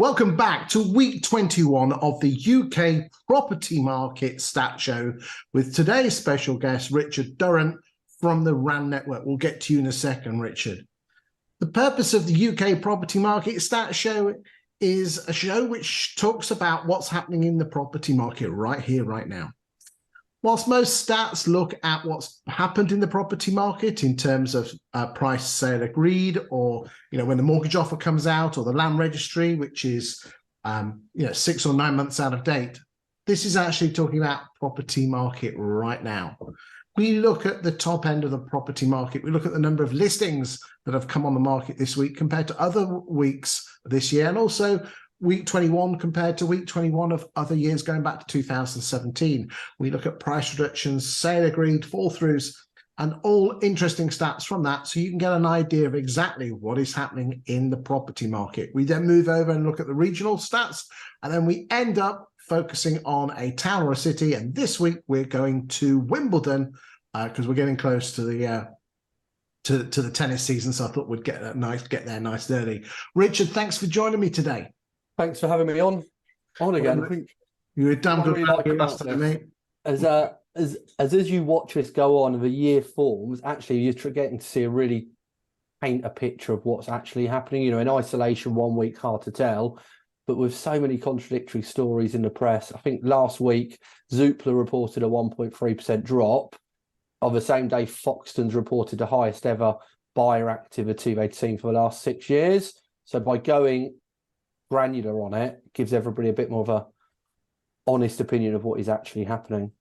Welcome back to week 21 of the UK Property Market Stat Show with today's special guest, Richard Durrant from the Land Network. We'll get to you in a second, Richard. The purpose of the UK Property Market Stat Show is a show which talks about what's happening in the property market right here, right now. Whilst most stats look at what's happened in the property market in terms of price sale agreed, or when the mortgage offer comes out, or the Land Registry, which is 6 or 9 months out of date, this is actually talking about property market right now. We look at the top end of the property market. We look at the number of listings that have come on the market this week compared to other weeks this year, and also week 21 compared to week 21 of other years going back to 2017. We look at price reductions, sale agreed, fall throughs, and all interesting stats from that, so you can get an idea of exactly what is happening in the property market. We then move over and look at the regional stats, and then we end up focusing on a town or a city. And this week we're going to Wimbledon because we're getting close to the tennis season, so I thought we'd get there nice and early. Richard, thanks for joining me today. Thanks for having me on again. I think you were damn good last time, mate. As you watch this go on and the year forms, actually you're getting to see paint a picture of what's actually happening. In isolation, 1 week, hard to tell, but with so many contradictory stories in the press. I think last week Zoopla reported a 1.3% drop. On the same day, Foxtons reported the highest ever buyer activity they'd seen for the last 6 years. So by going granular on it, gives everybody a bit more of a honest opinion of what is actually happening.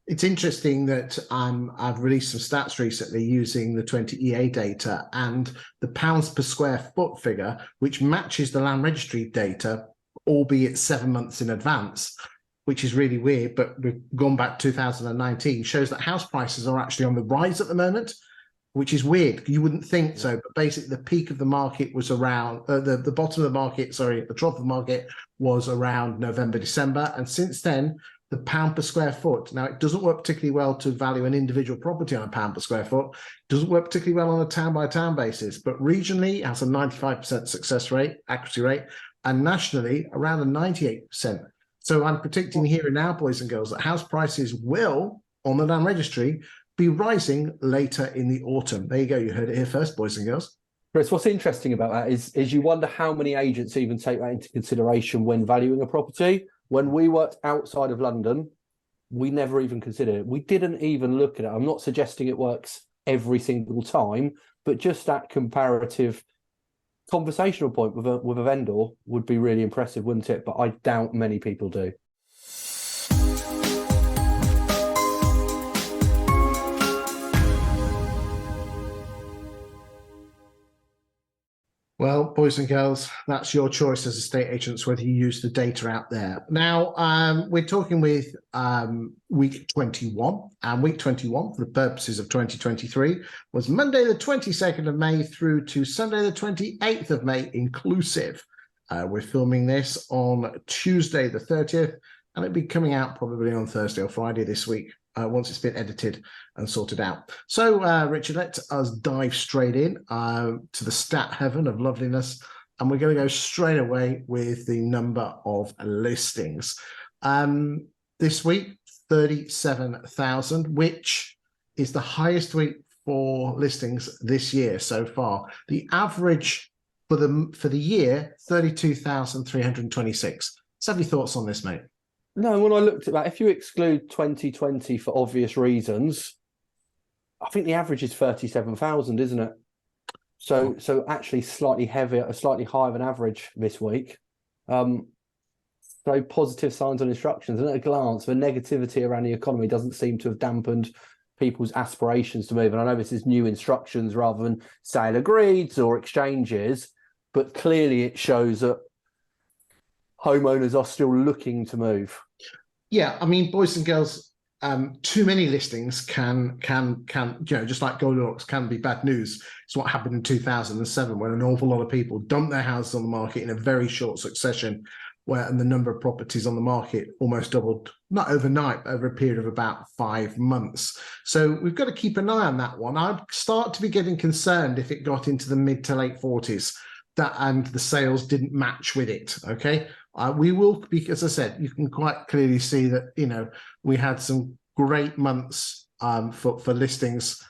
It's interesting that I've released some stats recently using the 20EA data, and the pounds per square foot figure, which matches the Land Registry data, albeit 7 months in advance, which is really weird, but we've gone back to 2019, shows that house prices are actually on the rise at the moment, which is weird. You wouldn't think so, but basically the peak of the market was around, the bottom of the market, the trough of the market was around November, December. And since then, the pound per square foot, now it doesn't work particularly well to value an individual property on a pound per square foot. It doesn't work particularly well on a town by town basis, but regionally it has a 95% success rate, accuracy rate, and nationally around a 98%. So I'm predicting here and now, boys and girls, that house prices will, on the Land Registry, be rising later in the autumn. There you go. You heard it here first, boys and girls. Chris, what's interesting about that is you wonder how many agents even take that into consideration when valuing a property. When we worked outside of London, we never even considered it. We didn't even look at it. I'm not suggesting it works every single time, but just that comparative conversational point with a vendor would be really impressive, wouldn't it? But I doubt many people do. Well, boys and girls, that's your choice as estate agents, whether you use the data out there. Now, we're talking with week 21, and week 21, for the purposes of 2023, was Monday the 22nd of May through to Sunday the 28th of May inclusive. We're filming this on Tuesday the 30th, and it'll be coming out probably on Thursday or Friday this week, once it's been edited and sorted out. So, Richard, let us dive straight in to the stat heaven of loveliness, and we're going to go straight away with the number of listings. This week, 37,000, which is the highest week for listings this year so far. The average for the year, 32,326. So have your thoughts on this, mate? No, when I looked at that, if you exclude 2020 for obvious reasons, I think the average is 37,000, isn't it? So actually slightly heavier, slightly higher than average this week. So positive signs on instructions. And at a glance, the negativity around the economy doesn't seem to have dampened people's aspirations to move. And I know this is new instructions rather than sale agreeds or exchanges, but clearly it shows that homeowners are still looking to move. Yeah, I mean, boys and girls, too many listings can just like Goldilocks can be bad news. It's what happened in 2007 when an awful lot of people dumped their houses on the market in a very short succession, and the number of properties on the market almost doubled, not overnight, but over a period of about 5 months. So we've got to keep an eye on that one. I'd start to be getting concerned if it got into the mid to late 40s. and the sales didn't match with it. Okay, we will, because as I said, you can quite clearly see that we had some great months for listings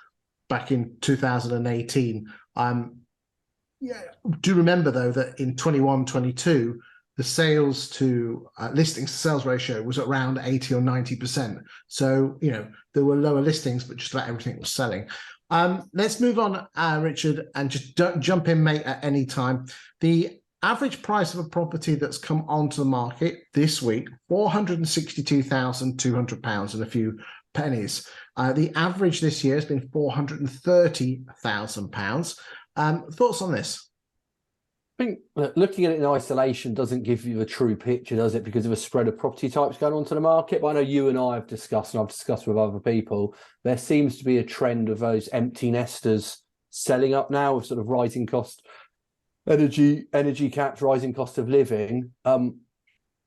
back in 2018. Yeah, do remember though that in 21-22 the sales to listings to sales ratio was around 80 or 90%. So there were lower listings, but just about everything was selling. Let's move on, Richard, and just jump in, mate, at any time. The average price of a property that's come onto the market this week, £462,200 and a few pennies. The average this year has been £430,000. Thoughts on this? I think looking at it in isolation doesn't give you a true picture, does it? Because of a spread of property types going onto the market. But I know you and I have discussed, and I've discussed with other people, there seems to be a trend of those empty nesters selling up now with sort of rising cost, energy caps, rising cost of living.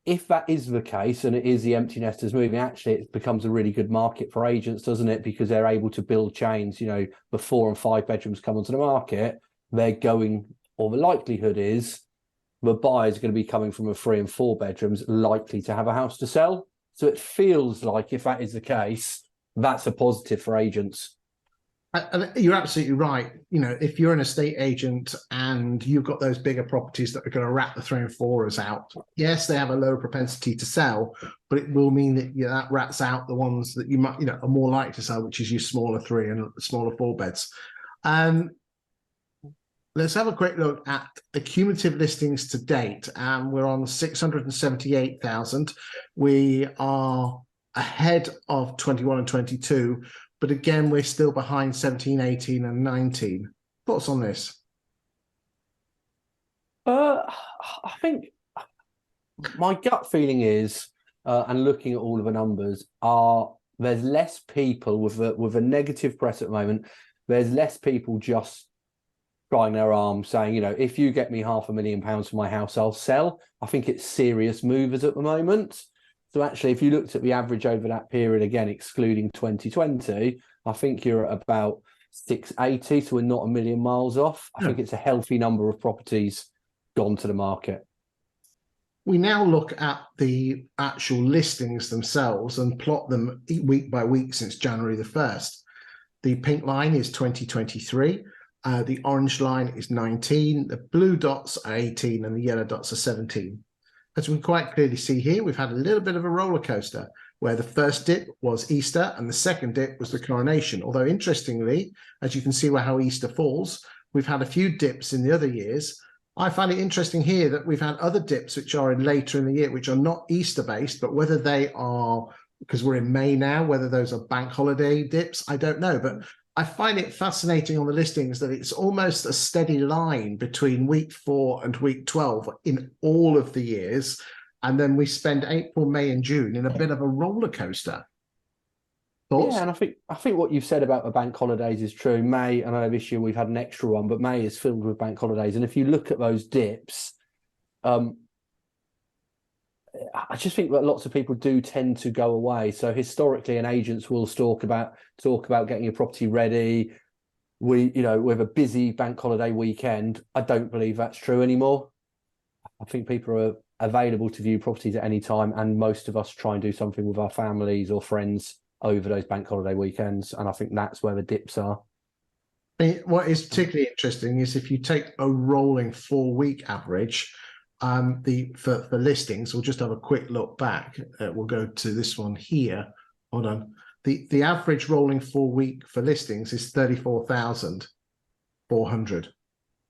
If that is the case, and it is the empty nesters moving, actually it becomes a really good market for agents, doesn't it? Because they're able to build chains. The 4 and 5 bedrooms come onto the market, they're going, or the likelihood is the buyers are going to be coming from a 3 and 4 bedrooms, likely to have a house to sell. So it feels like, if that is the case, that's a positive for agents. And you're absolutely right. If you're an estate agent and you've got those bigger properties that are going to rat the 3 and 4ers out, yes, they have a lower propensity to sell, but it will mean that that rats out the ones that you might, are more likely to sell, which is your smaller 3 and smaller 4 beds. Let's have a quick look at the cumulative listings to date. We're on 678,000. We are ahead of 21 and 22. But again, we're still behind 17, 18, and 19. Thoughts on this? I think my gut feeling is, and looking at all of the numbers, there's less people with a negative press at the moment. There's less people just trying their arm, saying, if you get me £500,000 for my house, I'll sell. I think it's serious movers at the moment. So actually, if you looked at the average over that period, again, excluding 2020, I think you're at about 680. So we're not a million miles off. I think it's a healthy number of properties gone to the market. We now look at the actual listings themselves and plot them week by week since January the 1st. The pink line is 2023. The orange line is 19. The blue dots are 18 and the yellow dots are 17. As we can quite clearly see here, we've had a little bit of a roller coaster where the first dip was Easter and the second dip was the coronation. Although interestingly, as you can see how Easter falls, we've had a few dips in the other years. I find it interesting here that we've had other dips which are later in the year, which are not Easter based, but whether they are, because we're in May now, whether those are bank holiday dips, I don't know. But I find it fascinating on the listings that it's almost a steady line between week 4 and week 12 in all of the years. And then we spend April, May, and June in a bit of a roller coaster. Thoughts? Yeah, and I think what you've said about the bank holidays is true. May, I know this year we've had an extra one, but May is filled with bank holidays. And if you look at those dips, I just think that lots of people do tend to go away. So historically, an agents will talk about getting your property ready. With a busy bank holiday weekend. I don't believe that's true anymore. I think people are available to view properties at any time, and most of us try and do something with our families or friends over those bank holiday weekends. And I think that's where the dips are. What is particularly interesting is if you take a rolling 4-week average, for listings, we'll just have a quick look back. We'll go to this one here. Hold on. The average rolling 4-week for listings is 34,400.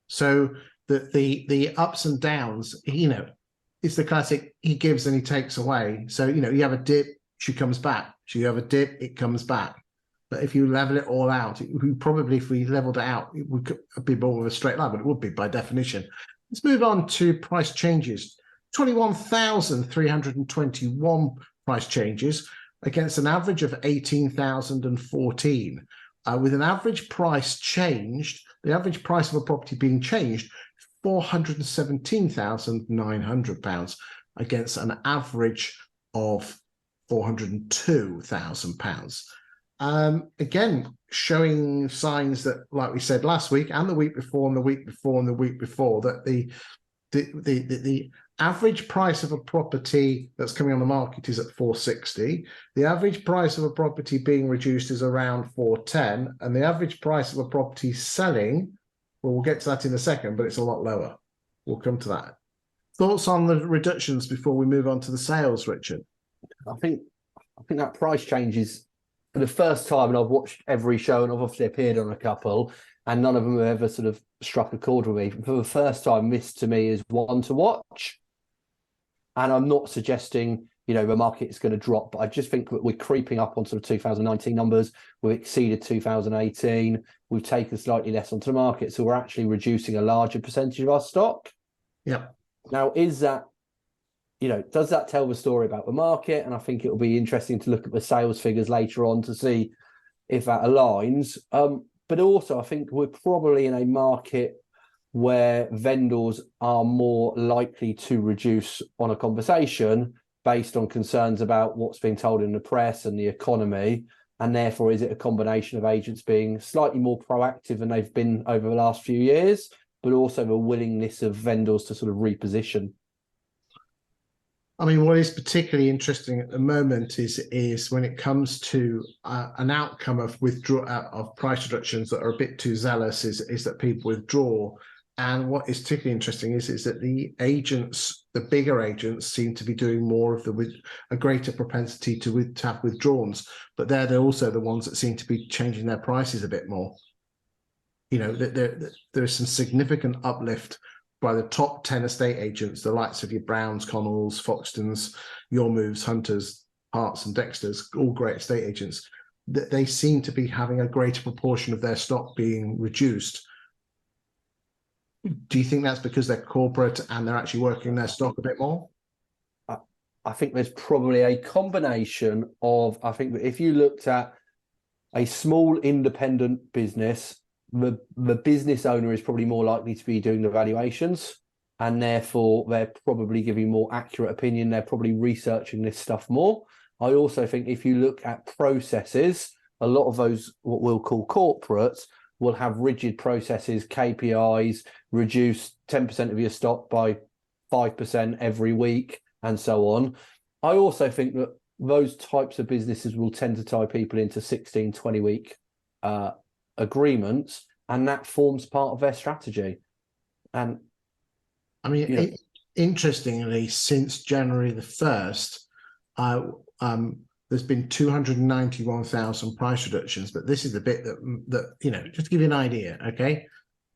So the ups and downs, it's the classic. He gives and he takes away. So you have a dip, she comes back. So you have a dip, it comes back. But if you level it all out, if we leveled it out, it would be more of a straight line, but it would be by definition. Let's move on to price changes. 21,321 price changes against an average of 18,014. With an average price changed, the average price of a property being changed, £417,900 against an average of £402,000. Again, showing signs that, like we said last week and the week before and the week before and the week before, that the average price of a property that's coming on the market is at 460. The average price of a property being reduced is around 410, and the average price of a property selling, well, we'll get to that in a second, but it's a lot lower. We'll come to that. Thoughts on the reductions before we move on to the sales, Richard? I think that price change is, for the first time, and I've watched every show and I've obviously appeared on a couple, and none of them have ever sort of struck a chord with me. For the first time, this to me is one to watch. And I'm not suggesting, the market is going to drop, but I just think that we're creeping up on sort of 2019 numbers. We've exceeded 2018. We've taken slightly less onto the market. So we're actually reducing a larger percentage of our stock. Yeah. Now, is that, does that tell the story about the market? And I think it will be interesting to look at the sales figures later on to see if that aligns. But also, I think we're probably in a market where vendors are more likely to reduce on a conversation based on concerns about what's being told in the press and the economy. And therefore, is it a combination of agents being slightly more proactive than they've been over the last few years, but also the willingness of vendors to sort of reposition? I mean, what is particularly interesting at the moment is when it comes to an outcome of of price reductions that are a bit too zealous, is that people withdraw. And what is particularly interesting is that the agents, the bigger agents, seem to be doing more of with a greater propensity to have withdrawals. But they're also the ones that seem to be changing their prices a bit more. There is some significant uplift by the top 10 estate agents, the likes of your Browns, Connells, Foxtons, Your Moves, Hunters, Harts and Dexters, all great estate agents. They seem to be having a greater proportion of their stock being reduced. Do you think that's because they're corporate and they're actually working their stock a bit more? I think there's probably a combination of, I think that if you looked at a small independent business, the business owner is probably more likely to be doing the valuations, and therefore they're probably giving more accurate opinion. They're probably researching this stuff more. I also think if you look at processes, a lot of those, what we'll call corporates, will have rigid processes, KPIs, reduce 10% of your stock by 5% every week, and so on. I also think that those types of businesses will tend to tie people into 16, 20-week agreements, and that forms part of their strategy. And I mean, interestingly, since January the 1st, there's been 291,000 price reductions, but this is the bit that just to give you an idea, okay?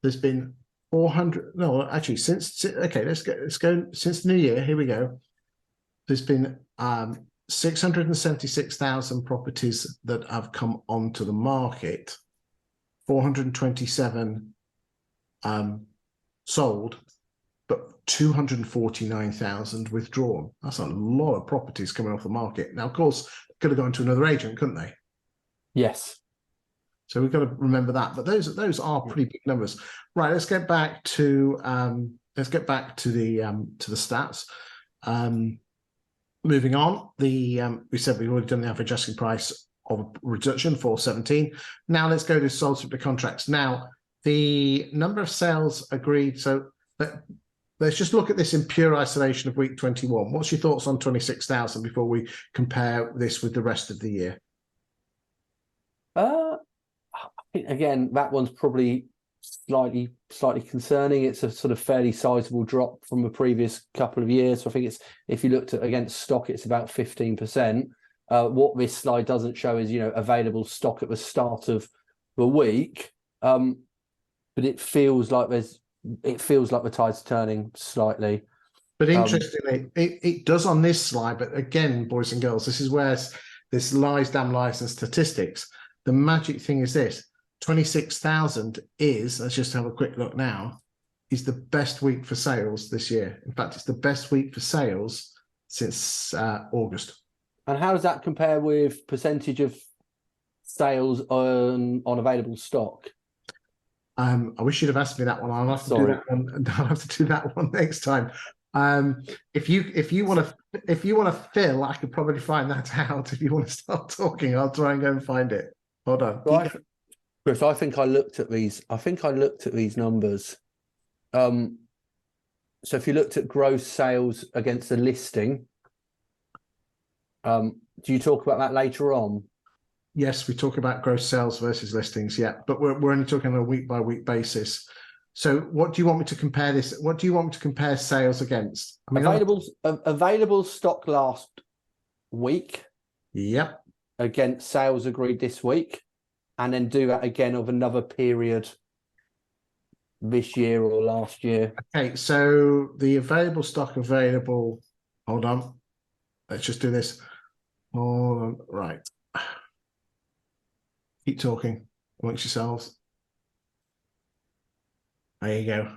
There's been 400. No, actually, let's go since New Year. Here we go. There's been 676,000 properties that have come onto the market. 427 sold, but 249,000 withdrawn. That's a lot of properties coming off the market. Now, of course, could have gone to another agent, couldn't they? Yes. So we've got to remember that. But those are pretty big numbers. Right. Let's get back to the stats. Moving on, we said we've already done the average asking price of a reduction, 417. Now let's go to sold subject to contracts. Now the number of sales agreed. So let's just look at this in pure isolation of week 21. What's your thoughts on 26,000 before we compare this with the rest of the year? I think, again, that one's probably slightly concerning. It's a sort of fairly sizable drop from the previous couple of years. So I think if you looked at against stock, it's about 15%. What this slide doesn't show is, available stock at the start of the week. But it feels like the tide's turning slightly. But interestingly, it does on this slide. But again, boys and girls, this is where this damn lies and statistics. The magic thing is this: 26,000 is, let's just have a quick look now, is the best week for sales this year. In fact, it's the best week for sales since August. And how does that compare with percentage of sales on available stock? I wish you'd have asked me that one. I'll have to do that one next time. If you want to fill, I could probably find that out. If you want to start talking, I'll try and go and find it. Hold on. Chris, I think I looked at these. I think I looked at these numbers. So if you looked at gross sales against the listing, do you talk about that later on? Yes, we talk about gross sales versus listings. Yeah, but we're only talking on a week by week basis. So what do you want me to compare this? What do you want me to compare sales against? I mean, available stock last week. Yep. Against sales agreed this week, and then do that again of another period this year or last year. Okay, so the available stock available. Hold on. Let's just do this. Hold on. Right. Keep talking amongst yourselves. There you go.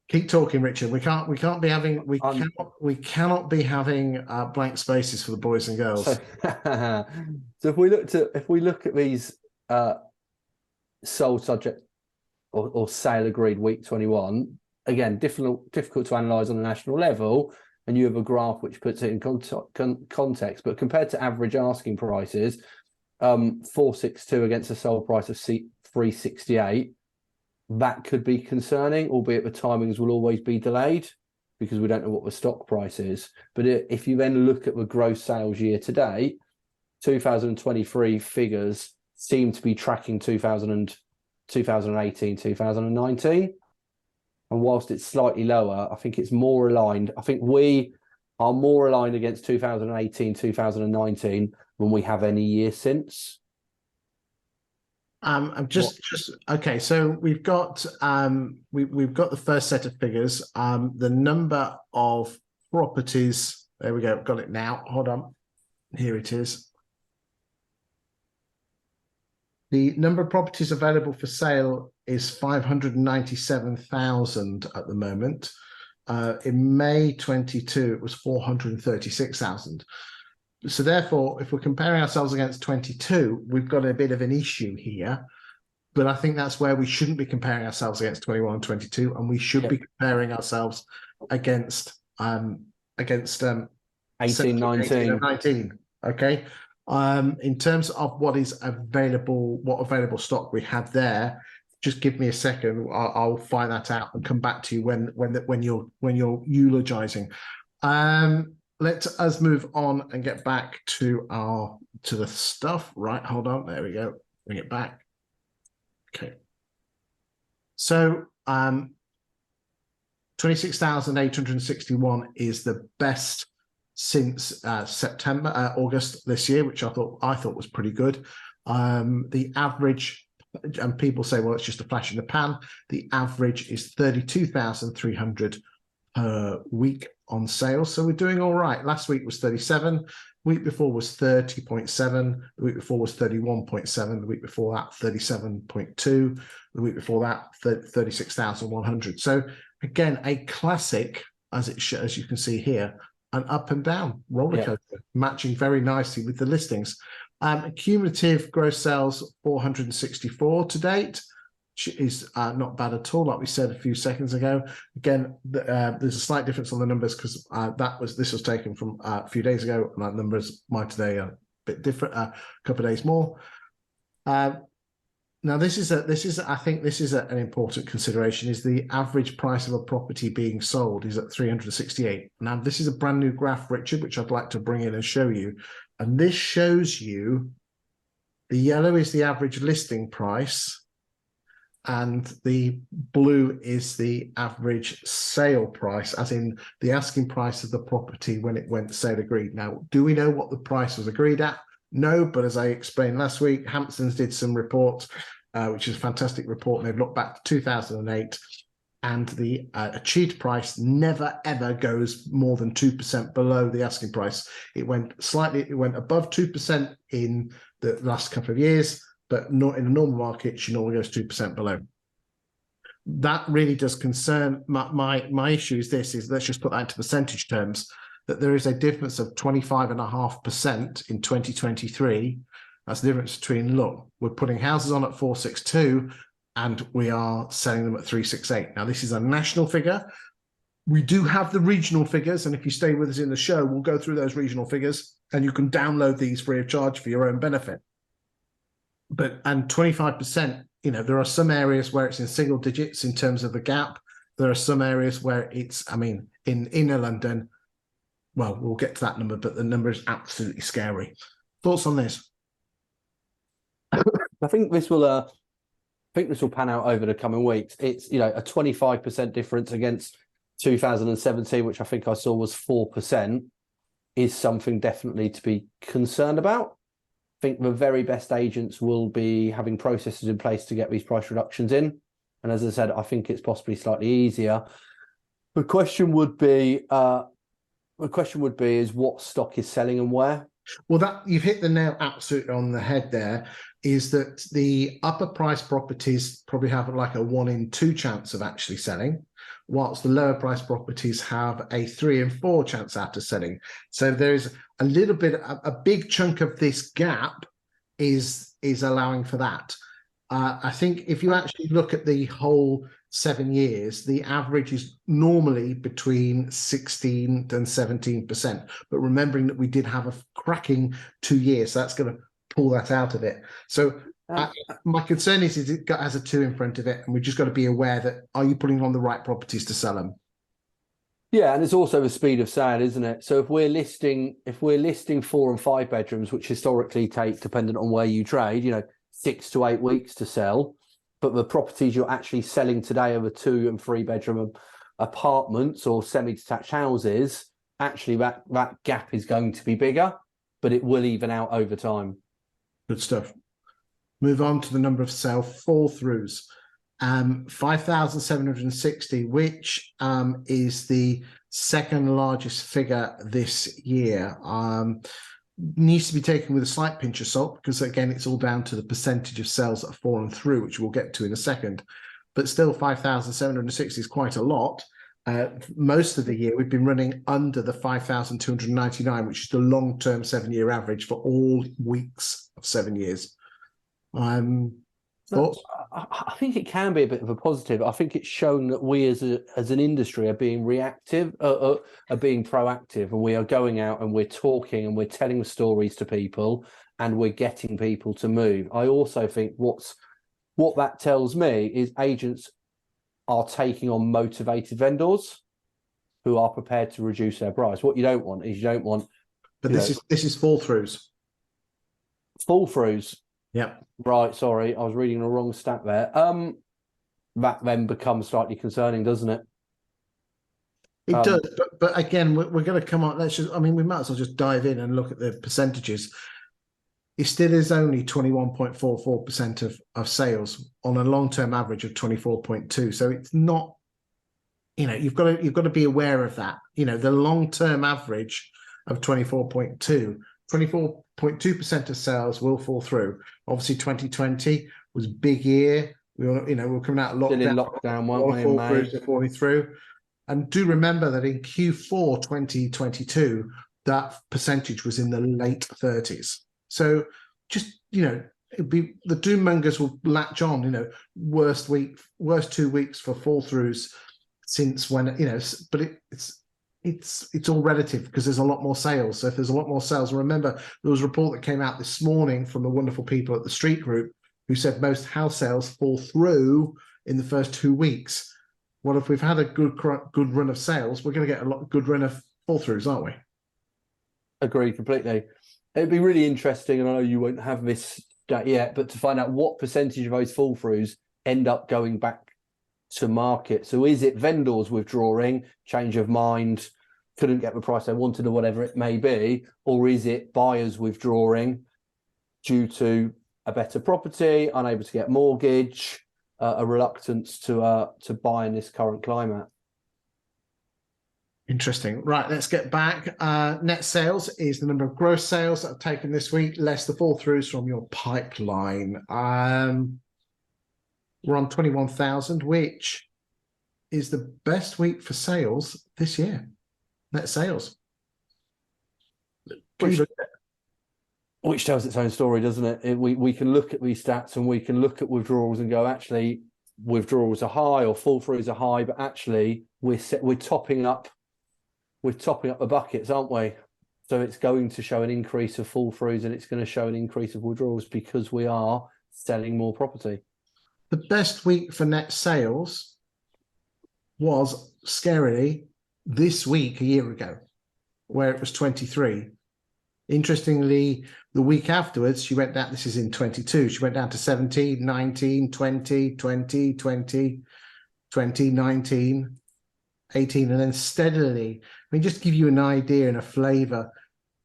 Keep talking, Richard. We cannot be having blank spaces for the boys and girls. So if we look at these sold subject or sale agreed week 21, again, difficult to analyze on a national level, and you have a graph which puts it in context. But compared to average asking prices, 462 against a sold price of 368, that could be concerning, albeit the timings will always be delayed because we don't know what the stock price is. But if you then look at the gross sales year to date, 2023 figures seem to be tracking 2018, 2019. And whilst it's slightly lower, I think it's more aligned. I think we are more aligned against 2018, 2019 than we have any year since. I'm just okay. So we've got we've got the first set of figures. The number of properties. There we go. Got it now. Hold on. Here it is. The number of properties available for sale is 597,000 at the moment. In May 22, it was 436,000. So therefore, if we're comparing ourselves against 22, we've got a bit of an issue here. But I think that's where we shouldn't be comparing ourselves against 21 and 22, and we should be comparing ourselves against 18, 19. Okay. In terms of what is available, what available stock we have there, just give me a second. I'll find that out and come back to you when you're eulogizing. Let us move on and get back to the stuff. Right, hold on. There we go. Bring it back. Okay. So 26,861 is the best since August this year, which I thought was pretty good. The average, and people say, well, it's just a flash in the pan. The average is 32,300 per week on sales. So we're doing all right. Last week was 37. Week before was 30.7. The week before was 31.7. The week before that, 37.2. The week before that, 36,100. So again, a classic, as you can see here, an up and down roller coaster, matching very nicely with the listings. Cumulative gross sales 464 to date, which is not bad at all, like we said a few seconds ago. Again, there's a slight difference on the numbers because this was taken from a few days ago, and that numbers might today a bit different, a couple of days more. Now, I think this is an important consideration, is the average price of a property being sold is at 368. Now, this is a brand new graph, Richard, which I'd like to bring in and show you. And this shows you the yellow is the average listing price, and the blue is the average sale price, as in the asking price of the property when it went sale agreed. Now, do we know what the price was agreed at? No, but as I explained last week, Hamptons did some reports, which is a fantastic report, and they've looked back to 2008, and the achieved price never ever goes more than 2% below the asking price. It went above 2% in the last couple of years, but not in a normal market, she normally goes 2% below. That really does concern my issue. Is let's just put that into percentage terms, that there is a difference of 25.5% in 2023. That's the difference between, look, we're putting houses on at 462 and we are selling them at 368. Now, this is a national figure. We do have the regional figures, and if you stay with us in the show, we'll go through those regional figures, and you can download these free of charge for your own benefit. And 25%, there are some areas where it's in single digits in terms of the gap. There are some areas where it's, in inner London, well, we'll get to that number, but the number is absolutely scary. Thoughts on this? I think this will pan out over the coming weeks. It's a 25% difference against 2017, which I think I saw was 4%, is something definitely to be concerned about. I think the very best agents will be having processes in place to get these price reductions in. And as I said, I think it's possibly slightly easier. The question would be is what stock is selling and where? Well, that you've hit the nail absolutely on the head there, is that the upper price properties probably have like a 1 in 2 chance of actually selling, whilst the lower price properties have a 3 in 4 chance after selling. So there's a big chunk of this gap is allowing for that. I think if you actually look at the whole 7 years, the average is normally between 16 and 17%. But remembering that we did have a cracking 2 years, so that's going to pull that out of it. So my concern is it has a 2 in front of it, and we've just got to be aware that, are you putting on the right properties to sell them? Yeah, and it's also the speed of sale, isn't it? So if we're listing 4 and 5 bedrooms, which historically take, dependent on where you trade, 6 to 8 weeks to sell, but the properties you're actually selling today are the 2 and 3 bedroom apartments or semi-detached houses, actually that gap is going to be bigger, but it will even out over time. Good stuff. Move on to the number of sale fall-throughs. 5,760, which is the second largest figure this year. Needs to be taken with a slight pinch of salt, because again, it's all down to the percentage of sales that have fallen through, which we'll get to in a second. But still, 5,760 is quite a lot. Most of the year, we've been running under the 5,299, which is the long-term 7-year average for all weeks of 7 years. Thoughts? I think it can be a bit of a positive. I think it's shown that we as an industry are being reactive, are being proactive, and we are going out and we're talking and we're telling stories to people and we're getting people to move. I also think what that tells me is agents are taking on motivated vendors who are prepared to reduce their price. What you don't want is But this is fall-throughs. Fall-throughs. Yeah. Right, sorry, I was reading the wrong stat there. That then becomes slightly concerning, doesn't it? It does, but again, we're going to come on. we might as well just dive in and look at the percentages. It still is only 21.44% of sales on a long-term average of 24.2. So it's not, you've got to be aware of that. The long-term average of 24.2. 24.2% of sales will fall through. Obviously, 2020 was a big year. We're coming out of lockdown. Still in lockdown, weren't we, in May? Falling through. And do remember that in Q4 2022, that percentage was in the late 30s. So just, it'd be the doom mongers will latch on, worst 2 weeks for fall throughs since when, but it's all relative, because there's a lot more sales. So if there's a lot more sales, remember there was a report that came out this morning from the wonderful people at the Street Group who said most house sales fall through in the first 2 weeks. Well, if we've had a good run of sales, we're going to get a good run of fall throughs, aren't we? Agree completely. It'd be really interesting, and I know you won't have this stat yet, but to find out what percentage of those fall throughs end up going back to market. So is it vendors withdrawing, change of mind, couldn't get the price they wanted or whatever it may be, or is it buyers withdrawing due to a better property, unable to get mortgage, a reluctance to buy in this current climate? Interesting. Right, let's get back. Net sales is the number of gross sales that have taken this week, less the fall throughs from your pipeline. We're on 21,000, which is the best week for sales this year. Net sales. Which tells its own story, doesn't it? We can look at these stats and we can look at withdrawals and go, actually, withdrawals are high or fall throughs are high, but actually we're topping up the buckets, aren't we? So it's going to show an increase of fall throughs and it's going to show an increase of withdrawals because we are selling more property. The best week for net sales was scarily this week a year ago, where it was 23. Interestingly, the week afterwards, she went down. This is in 22. She went down to 17, 19, 20, 20, 20, 20, 19, 18, and then steadily. I mean, just to give you an idea and a flavor,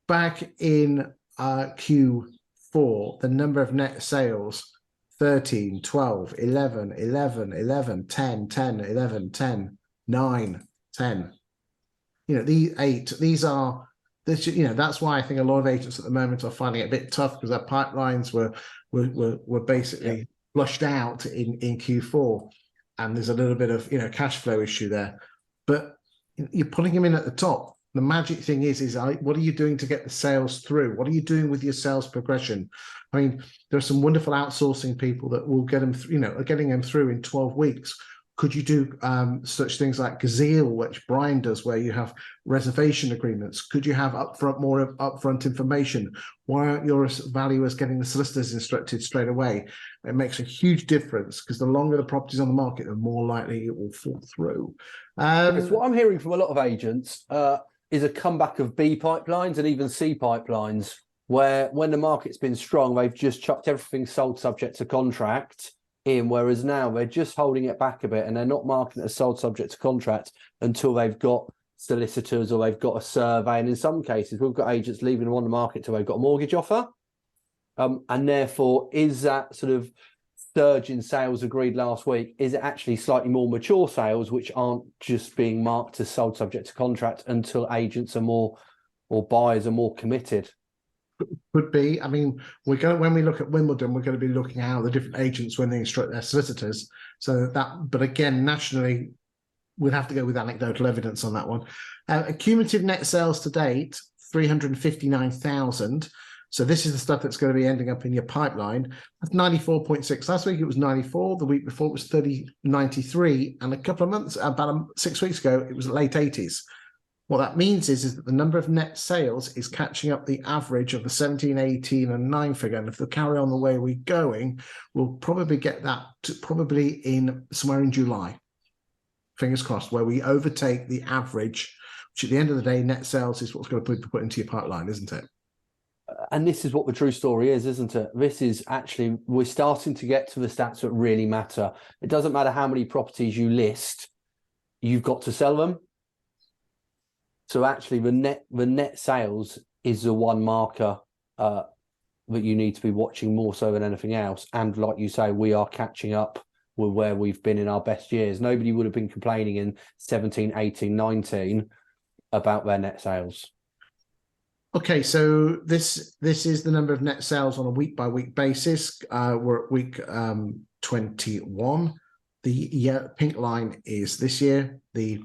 back in Q4, the number of net sales, 13, 12, 11, 11, 11, 10, 10, 11, 10, 9, 10. You know, these 8, these are, this, you know, that's why I think a lot of agents at the moment are finding it a bit tough because their pipelines were basically flushed out in Q4. And there's a little bit of, you know, cash flow issue there. But you're putting them in at the top. The magic thing is what are you doing to get the sales through? What are you doing with your sales progression? I mean, there are some wonderful outsourcing people that will get them, you know, are getting them through in 12 weeks. Could you do such things like Gazelle, which Brian does, where you have reservation agreements? Could you have more upfront information? Why aren't your valuers getting the solicitors instructed straight away? It makes a huge difference because the longer the property's on the market, the more likely it will fall through. Because what I'm hearing from a lot of agents is a comeback of B pipelines and even C pipelines, where when the market's been strong, they've just chucked everything sold subject to contract in, whereas now they're just holding it back a bit and they're not marking it as sold subject to contract until they've got solicitors or they've got a survey. And in some cases, we've got agents leaving them on the market till they've got a mortgage offer. And therefore, is that sort of surge in sales agreed last week, is it actually slightly more mature sales which aren't just being marked as sold subject to contract until agents are more, or buyers are more committed? Could be. I mean, when we look at Wimbledon, we're going to be looking at how the different agents, when they instruct their solicitors. But again, nationally, we'd have to go with anecdotal evidence on that one. Cumulative net sales to date, 359,000. So this is the stuff that's going to be ending up in your pipeline. That's 94.6. Last week it was 94. The week before it was 93. And a couple of months, about 6 weeks ago, it was late 80s. What that means is that the number of net sales is catching up the average of the 17, 18, and 9 figure. And if they carry on the way we're going, we'll probably get that probably in somewhere in July. Fingers crossed, where we overtake the average, which at the end of the day, net sales is what's going to be put into your pipeline, isn't it? And this is what the true story is, isn't it? This is actually, we're starting to get to the stats that really matter. It doesn't matter how many properties you list, you've got to sell them. So actually the net sales is the one marker that you need to be watching more so than anything else. And like you say, we are catching up with where we've been in our best years. Nobody would have been complaining in 17, 18, 19 about their net sales. Okay, so this is the number of net sales on a week-by-week basis. We're at week 21. The pink line is this year. The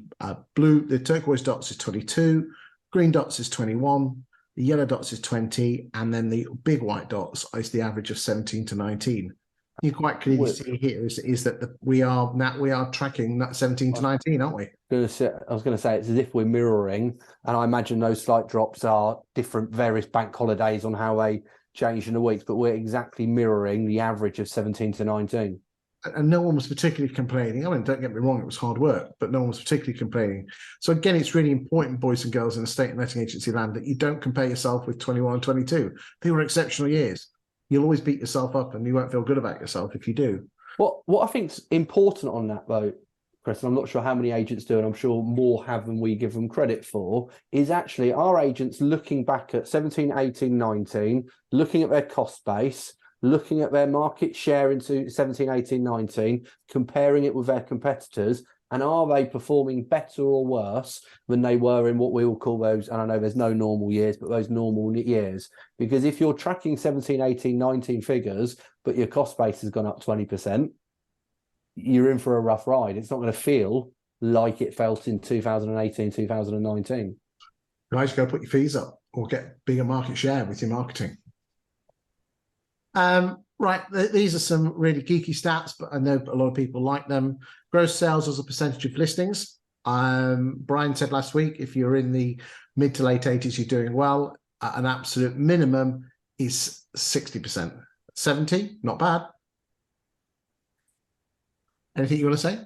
turquoise dots is 22, green dots is 21, the yellow dots is 20, and then the big white dots is the average of 17 to 19. You quite clearly see here is that we are tracking that 17 to 19, aren't we? I was going to say it's as if we're mirroring, and I imagine those slight drops are different various bank holidays on how they change in the weeks, but we're exactly mirroring the average of 17 to 19. And no one was particularly complaining. I mean, don't get me wrong, it was hard work, but no one was particularly complaining. So again, it's really important, boys and girls in estate and letting agency land, that you don't compare yourself with 21 and 22. They were exceptional years. You'll always beat yourself up and you won't feel good about yourself if you do. What I think's important on that, though, Chris, and I'm not sure how many agents do, and I'm sure more have than we give them credit for, is actually our agents looking back at 17, 18, 19, looking at their cost base, looking at their market share into 17, 18, 19, comparing it with their competitors, and are they performing better or worse than they were in what we will call those, and I know there's no normal years, but those normal years. Because if you're tracking 17, 18, 19 figures, but your cost base has gone up 20%, you're in for a rough ride. It's not going to feel like it felt in 2018, 2019. Guys, go put your fees up or get bigger market share with your marketing. Right, these are some really geeky stats, but I know a lot of people like them. Gross sales as a percentage of listings. Brian said last week, if you're in the mid to late 80s, you're doing well. An absolute minimum is 60%. 70, not bad. Anything you want to say?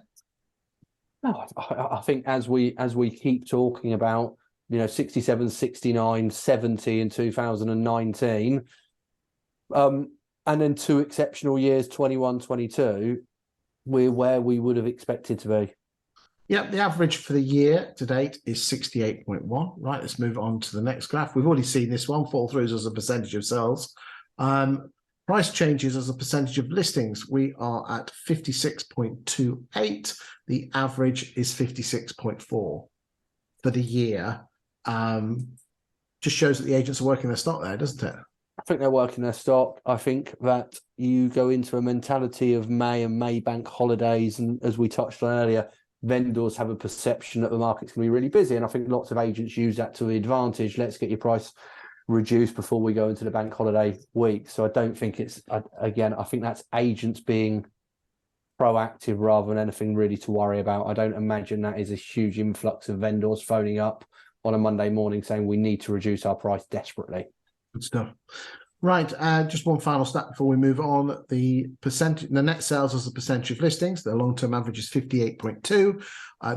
No, I think as we keep talking about, 67, 69, 70 in 2019, and then 2 exceptional years, 21, 22, we're where we would have expected to be. Yeah, the average for the year to date is 68.1. Right, let's move on to the next graph. We've already seen this one, fall throughs as a percentage of sales. Price changes as a percentage of listings. We are at 56.28. The average is 56.4 for the year. Just shows that the agents are working their stock there, doesn't it? I think they're working their stock. I think that you go into a mentality of May and May bank holidays, and as we touched on earlier, vendors have a perception that the market's going to be really busy, and I think lots of agents use that to the advantage. Let's get your price reduced before we go into the bank holiday week. So I don't think it's, again, I think that's agents being proactive rather than anything really to worry about. I don't imagine that is a huge influx of vendors phoning up on a Monday morning saying we need to reduce our price desperately. Good stuff. Right, just one final stat before we move on. The net sales as a percentage of listings, the long-term average is 58.2.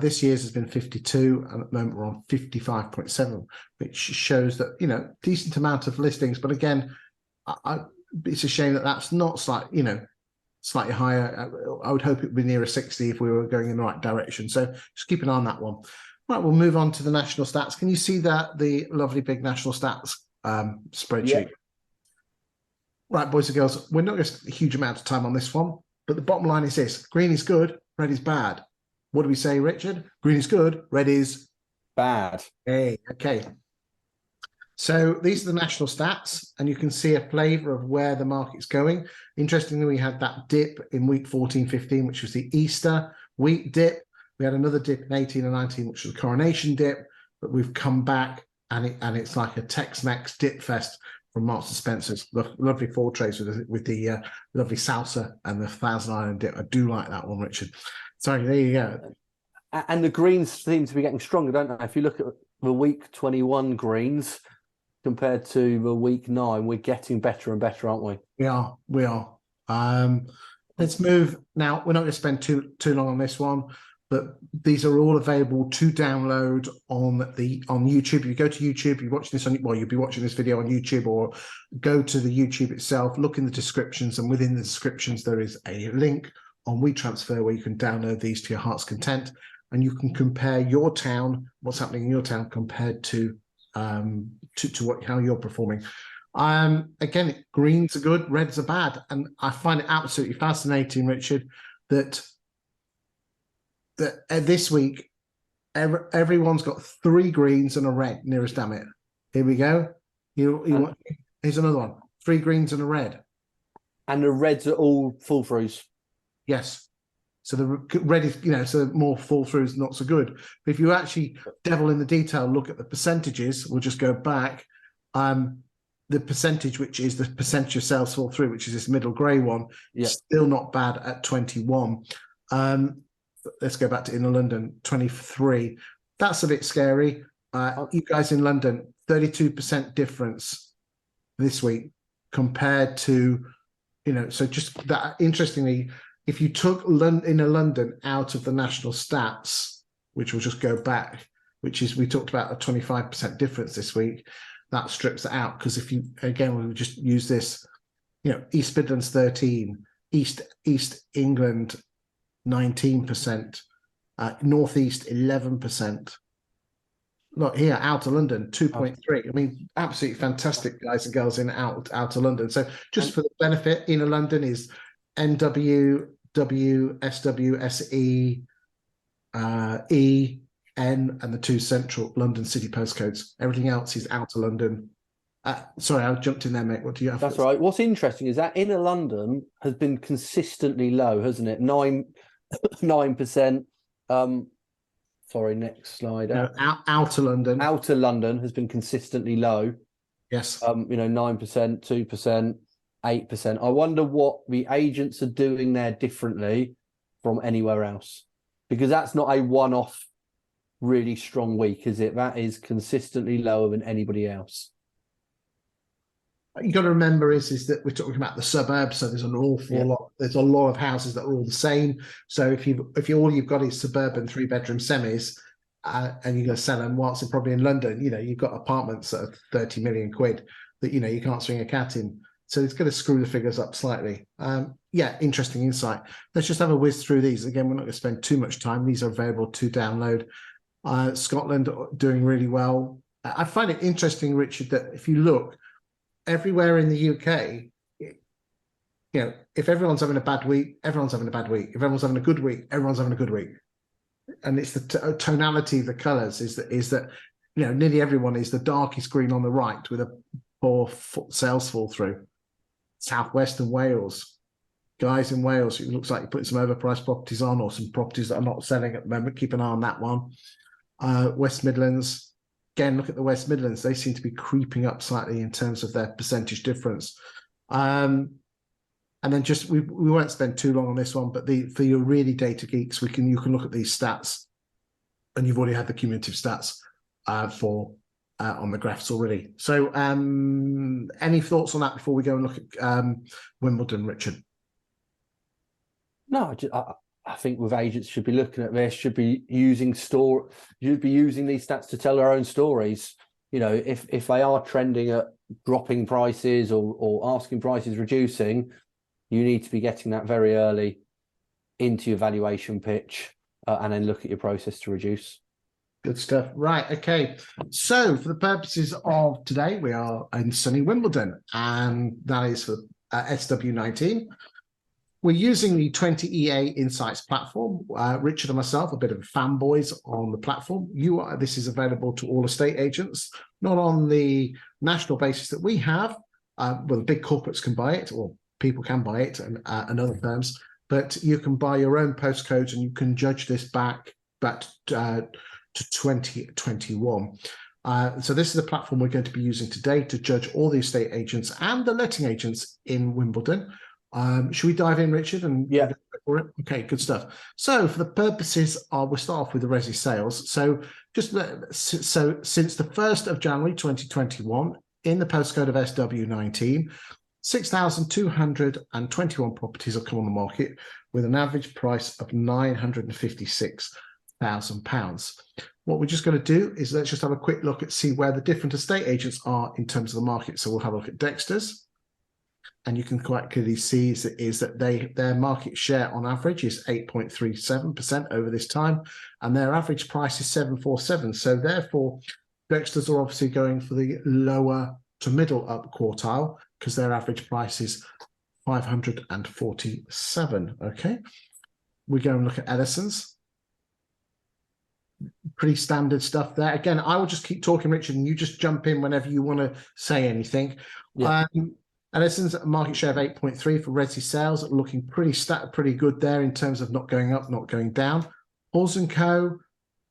This year's has been 52, and at the moment we're on 55.7, which shows that, decent amount of listings. But again, it's a shame that that's not slightly higher. I would hope it would be nearer 60 if we were going in the right direction. So just keep an eye on that one. Right, we'll move on to the national stats. Can you see that, the lovely big national stats spreadsheet? Yeah. Right, boys and girls, we're not going to spend a huge amount of time on this one, but the bottom line is this: green is good, red is bad. What do we say, Richard? Green is good, red is bad. Hey, okay. So these are the national stats, and you can see a flavour of where the market's going. Interestingly, we had that dip in week 14, 15, which was the Easter week dip. We had another dip in 18 and 19, which was the coronation dip, but we've come back, and it's like a Tex-Mex dip fest from Marks and Spencer's. Lovely fall trays with the lovely salsa and the Thousand Island dip. I do like that one, Richard. Sorry, there you go. And the greens seem to be getting stronger, don't they? If you look at the week 21 greens compared to the week 9, we're getting better and better, aren't we? We are. Let's move now. We're not going to spend too long on this one, but these are all available to download on YouTube. You go to YouTube, you watch this you'll be watching this video on YouTube, or go to the YouTube itself, look in the descriptions, and within the descriptions there is a link on WeTransfer where you can download these to your heart's content, and you can compare your town, what's happening in your town compared to how you're performing. Again, greens are good, reds are bad, and I find it absolutely fascinating, Richard, that this week everyone's got 3 greens and a red. Nearest damn it. Here we go. Here's another one. 3 greens and a red. And the reds are all fall throughs. Yes. So the red is, so more fall throughs, not so good. But if you actually devil in the detail, look at the percentages, we'll just go back. The percentage, which is the percentage of sales fall through, which is this middle grey one, still not bad at 21. Let's go back to Inner London, 23. That's a bit scary. You guys in London, 32% difference this week compared to, so just that. Interestingly, if you took Inner London out of the national stats, which will just go back, which is, we talked about a 25% difference this week, that strips it out. Because if you, again, we just use this, East Midlands 13, East England 19%, Northeast 11%. Look here, Outer London 2.3. I mean, absolutely fantastic, guys and girls in Outer London. So just for the benefit, Inner London is NW, W, SW, SE, E, N, and the 2 central London city postcodes. Everything else is Outer London. Sorry, I jumped in there, mate. What do you have? That's right. What's interesting is that Inner London has been consistently low, hasn't it? 9%. Sorry, next slide. No, Outer London. Outer London has been consistently low. Yes. 9%, 2%. 8%. I wonder what the agents are doing there differently from anywhere else, because that's not a one-off really strong week, is it? That is consistently lower than anybody else. What you got to remember is that we're talking about the suburbs, so there's an awful lot. There's a lot of houses that are all the same. So if all you've got is suburban 3-bedroom semis, and you're going to sell them, whilst they're probably in London, you've got apartments that are 30 million quid that you can't swing a cat in. So it's going to screw the figures up slightly. Interesting insight. Let's just have a whiz through these. Again, we're not going to spend too much time. These are available to download. Scotland doing really well. I find it interesting, Richard, that if you look everywhere in the UK, if everyone's having a bad week, everyone's having a bad week. If everyone's having a good week, everyone's having a good week. And it's the tonality of the colours is that nearly everyone is the darkest green on the right with a poor sales fall through. Southwestern Wales, guys in Wales, it looks like you're putting some overpriced properties on, or some properties that are not selling at the moment. Keep an eye on that one. West Midlands, again, look at the West Midlands. They seem to be creeping up slightly in terms of their percentage difference. And then just we won't spend too long on this one, but for your really data geeks, you can look at these stats, and you've already had the cumulative stats on the graphs already. So any thoughts on that before we go and look at Wimbledon, Richard? No, I think with agents should be looking at this, should be using these stats to tell their own stories. If they are trending at dropping prices or asking prices reducing, you need to be getting that very early into your valuation pitch, and then look at your process to reduce. Good stuff. Right. Okay. So for the purposes of today, we are in sunny Wimbledon, and that is for SW19. We're using the 20EA Insights platform. Richard and myself are a bit of fanboys on the platform. This is available to all estate agents, not on the national basis that we have. The big corporates can buy it, or people can buy it, and other firms. But you can buy your own postcodes, and you can judge this back to 2021. So this is a platform we're going to be using today to judge all the estate agents and the letting agents in Wimbledon. Should we dive in, Richard? And yeah, for it? Okay, good stuff. So for the purposes of, we'll start off with the resi sales. So since the 1st of January 2021, in the postcode of SW19, 6,221 properties have come on the market with an average price of £956,000. What we're just going to do is let's just have a quick look at see where the different estate agents are in terms of the market. So we'll have a look at Dexter's, and you can quite clearly see is that their market share on average is 8.37% over this time, and their average price is 747. So therefore, Dexter's are obviously going for the lower to middle up quartile because their average price is 547. Okay, we go and look at Ellison's. Pretty standard stuff there. Again, I will just keep talking, Richard, and you just jump in whenever you want to say anything. Yeah. Ellison's market share of 8.3 for resi sales, looking pretty good there in terms of not going up, not going down. Halls & Co.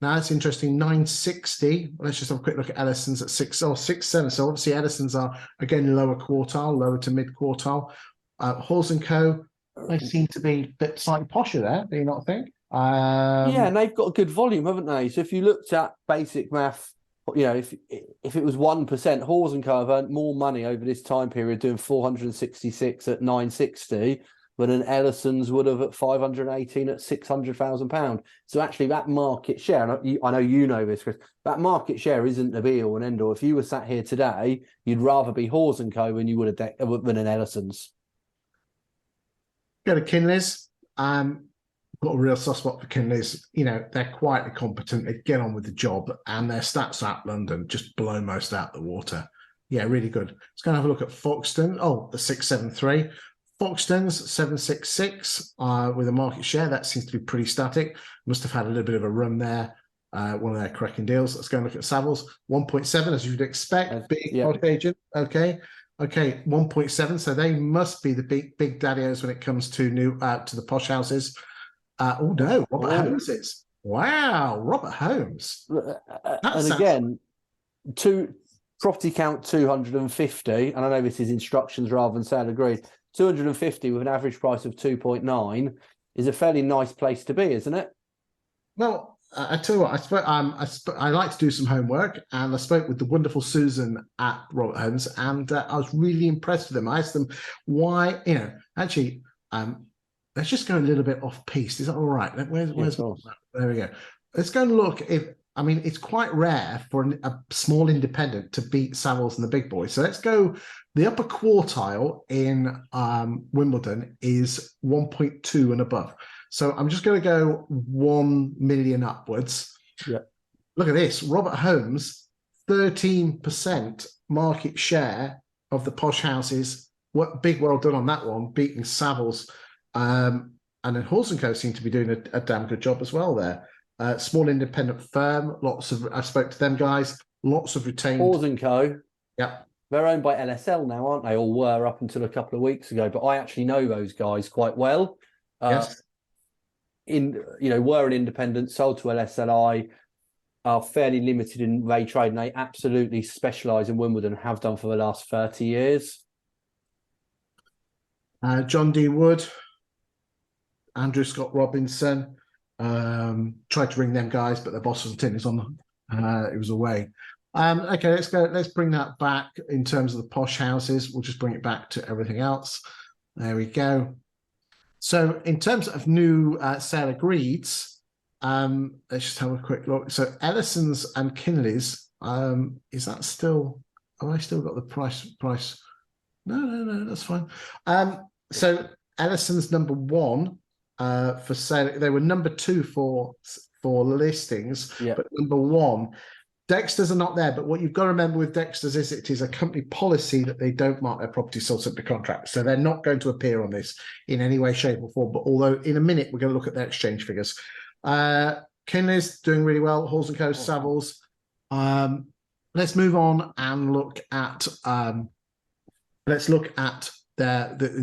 Now that's interesting, 960. Let's just have a quick look at Ellison's at 6.7. So obviously Ellison's are again lower quartile, lower to mid quartile. Halls & Co. They seem to be a bit slightly posher there. Do you not think? Yeah, and they've got a good volume, haven't they? So if you looked at basic math, if it was 1%, Halls & Co have earned more money over this time period doing 466 at 960 than an Ellison's would have at 518 at £600,000. So actually that market share, and I know you know this, Chris, that market share isn't the be all and end all. If you were sat here today, you'd rather be Halls & Co than you would have than an Ellison's. Go to Kinley's. Got a real soft spot for Kinley's. They're quite competent. They get on with the job, and their stats out London just blow most out the water. Yeah, really good. Let's go and have a look at Foxton. Oh, the 673. Foxton's 766 with a market share that seems to be pretty static. Must have had a little bit of a run there. One of their cracking deals. Let's go and look at Savills. 1.7, as you'd expect. Big agent. Okay, 1.7. So they must be the big daddios when it comes to to the posh houses. Robert Holmes is. Wow, Robert Holmes. And again, two Property count 250, and I know this is instructions rather than sale agreed. 250 with an average price of 2.9 is a fairly nice place to be, isn't it? Well, I tell you what, I like to do some homework, and I spoke with the wonderful Susan at Robert Holmes, and I was really impressed with them. I asked them why, actually, let's just go a little bit off piste. Is that all right? Where's there we go. Let's go and look. It's quite rare for a small independent to beat Savills and the big boys. So let's go. The upper quartile in Wimbledon is 1.2 and above. So I'm just going to go 1 million upwards. Yeah. Look at this. Robert Holmes, 13% market share of the posh houses. What big well done on that one, beating Savills. And then Horse & Co seem to be doing a damn good job as well there. Small independent firm. I spoke to them guys. Lots of retained. Horse & Co. Yeah. They're owned by LSL now, aren't they? Or were up until a couple of weeks ago. But I actually know those guys quite well. Yes. Were an independent, sold to LSLI, are fairly limited in they trade, and they absolutely specialise in Wimbledon, have done for the last 30 years. John D. Wood, Andrew Scott Robinson, tried to ring them guys, but their boss wasn't in. It was away. Okay, let's go. Let's bring that back in terms of the posh houses. We'll just bring it back to everything else. There we go. So in terms of new sale agreeds, let's just have a quick look. So Ellison's and Kinley's, is that still, have I still got the price? No, that's fine. So Ellison's number one for sale. They were number two for listings, but number one. Dexter's are not there, but what you've got to remember with Dexter's is it is a company policy that they don't mark their property sold subject to contract. So they're not going to appear on this in any way, shape or form. But although in a minute, we're going to look at their exchange figures. Kinley's doing really well. Halls & Co, Savills. Let's move on and look at, in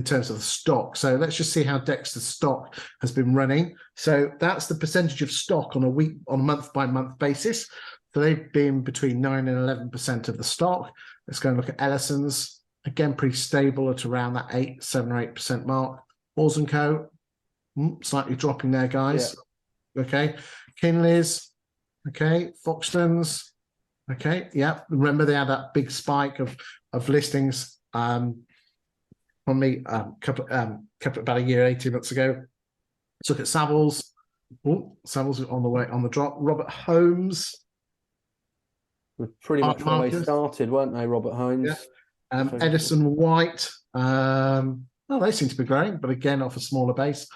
terms of the stock. So let's just see how Dexter's stock has been running. So that's the percentage of stock on a month by month basis. So they've been between 9 and 11% of the stock. Let's go and look at Ellison's. Again, pretty stable at around that 7 or 8% mark. Halls & Co, slightly dropping there, guys. Yeah. Okay. Kinley's. Okay. Foxtons. Okay. Yeah. Remember they had that big spike of listings on me about a year, 18 months ago. Let's look at Savills. Savills on the drop. Robert Holmes. Pretty much where they started, weren't they, Robert Holmes? Yeah. Edison White. They seem to be growing, but again, off a smaller base.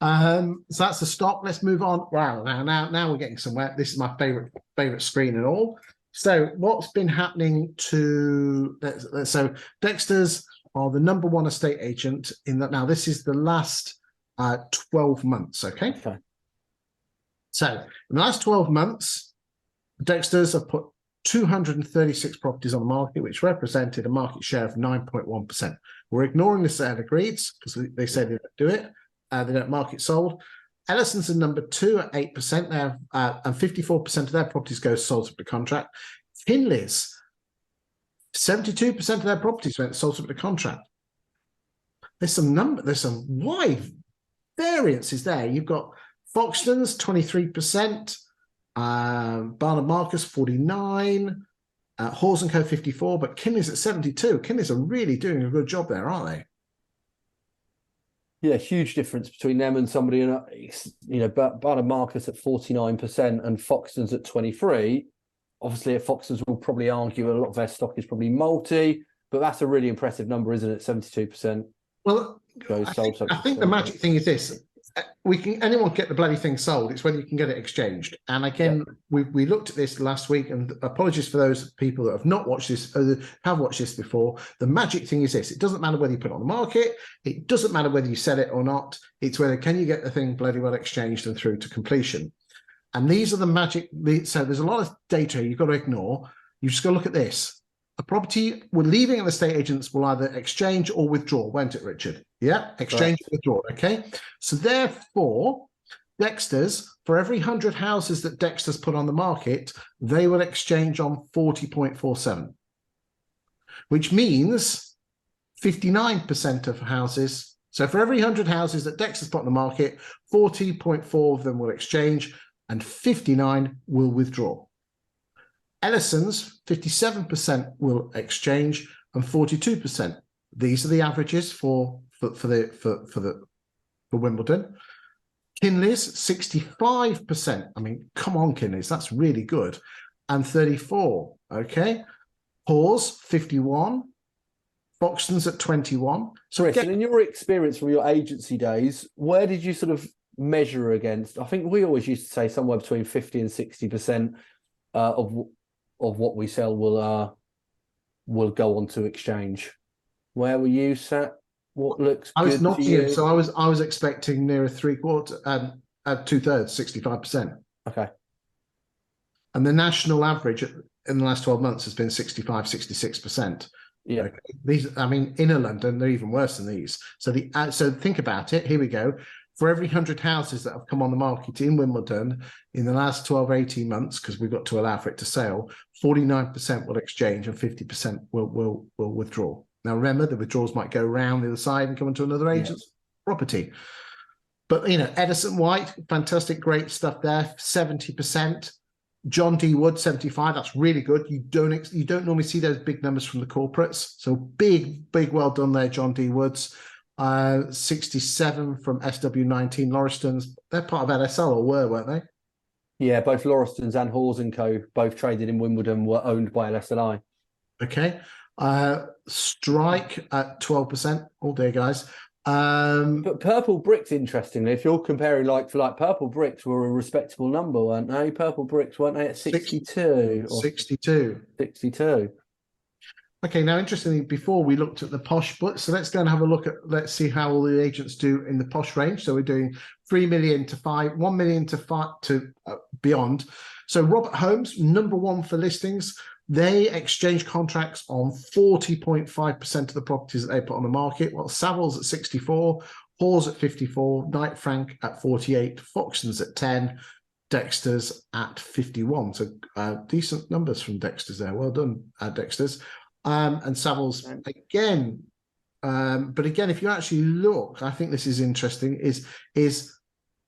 So that's the stock. Let's move on. Wow, now we're getting somewhere. This is my favorite screen and all. So what's been happening to so Dexter's are the number one estate agent in that. Now this is the last 12 months. Okay. So in the last 12 months, Dexter's have put 236 properties on the market, which represented a market share of 9.1%. We're ignoring the sale agreeds because they say they don't do it. They don't market sold. Ellison's are number two at 8%. They have, and 54% of their properties go sold to the contract. Kinley's, 72% of their properties went sold to the contract. There's some wide variances there. You've got Foxtons, 23%. Barnard Marcus 49, Halls & Co 54, but Kinley's at 72. Kinley's are really doing a good job there, aren't they? Yeah, huge difference between them and somebody, Barnard Marcus at 49% and Foxtons at 23. Obviously, at Foxtons will probably argue a lot of their stock is probably multi, but that's a really impressive number, isn't it? 72%. Well, I think the magic thing is this. Anyone can get the bloody thing sold. It's whether you can get it exchanged. And again, we looked at this last week, and apologies for those people that have not watched this, have watched this before. The magic thing is this: it doesn't matter whether you put it on the market, it doesn't matter whether you sell it or not. It's whether can you get the thing bloody well exchanged and through to completion. And these are the magic. So there's a lot of data you've got to ignore. You just got to look at this. A property we're leaving, and the estate agents will either exchange or withdraw, won't it, Richard? Yeah, exchange or withdraw. Okay. So therefore, Dexter's, for every 100 houses that Dexter's put on the market, they will exchange on 40.47. which means 59% of houses. So for every 100 houses that Dexter's put on the market, 40.4 of them will exchange and 59 will withdraw. Ellison's 57% will exchange and 42%. These are the averages for Wimbledon. Kinley's 65%. I mean, come on, Kinley's, that's really good. And 34. Okay. Hawes 51. Foxton's at 21. So Chris, and in your experience from your agency days, where did you sort of measure against? I think we always used to say somewhere between 50 and 60% of what we sell will go on to exchange. Where were you sat? What looks I was good not to you? so I was expecting near a 3/4 at 2/3, 65%. Okay. And the national average in the last 12 months has been 65, 66%. Yeah. Okay. These, I mean, inner London, they're even worse than these. So so think about it. Here we go. For every 100 houses that have come on the market in Wimbledon in the last 12, 18 months, because we've got to allow for it to sell, 49% will exchange and 50% will withdraw. Now, remember, the withdrawals might go around the other side and come into another agent's property. But, you know, Edison White, fantastic, great stuff there, 70%. John D. Wood, 75. That's really good. You don't normally see those big numbers from the corporates. So big, well done there, John D. Woods. 67 from SW19 Lauristons. They're part of LSL, or were, weren't they? Yeah, both Lauristons and Hawes & Co., both traded in Wimbledon, were owned by LSLI. Okay. Strike at 12%. All day, guys. But Purple Bricks, interestingly, if you're comparing like for like, Purple Bricks were a respectable number, weren't they? Purple Bricks, weren't they, at 62? 62. 62. Okay, now interestingly, before we looked at the posh, but so let's go and have a look at, let's see how all the agents do in the posh range. So we're doing 3 million to 1 million to 5 to beyond. So Robert Holmes, number one for listings. They exchange contracts on 40.5% of the properties that they put on the market. Well, Savills at 64, Hawes at 54, Knight Frank at 48, Foxton's at 10, Dexter's at 51. So decent numbers from Dexter's there. Well done, Dexter's. And Savills again. But again, if you actually look, I think this is interesting, is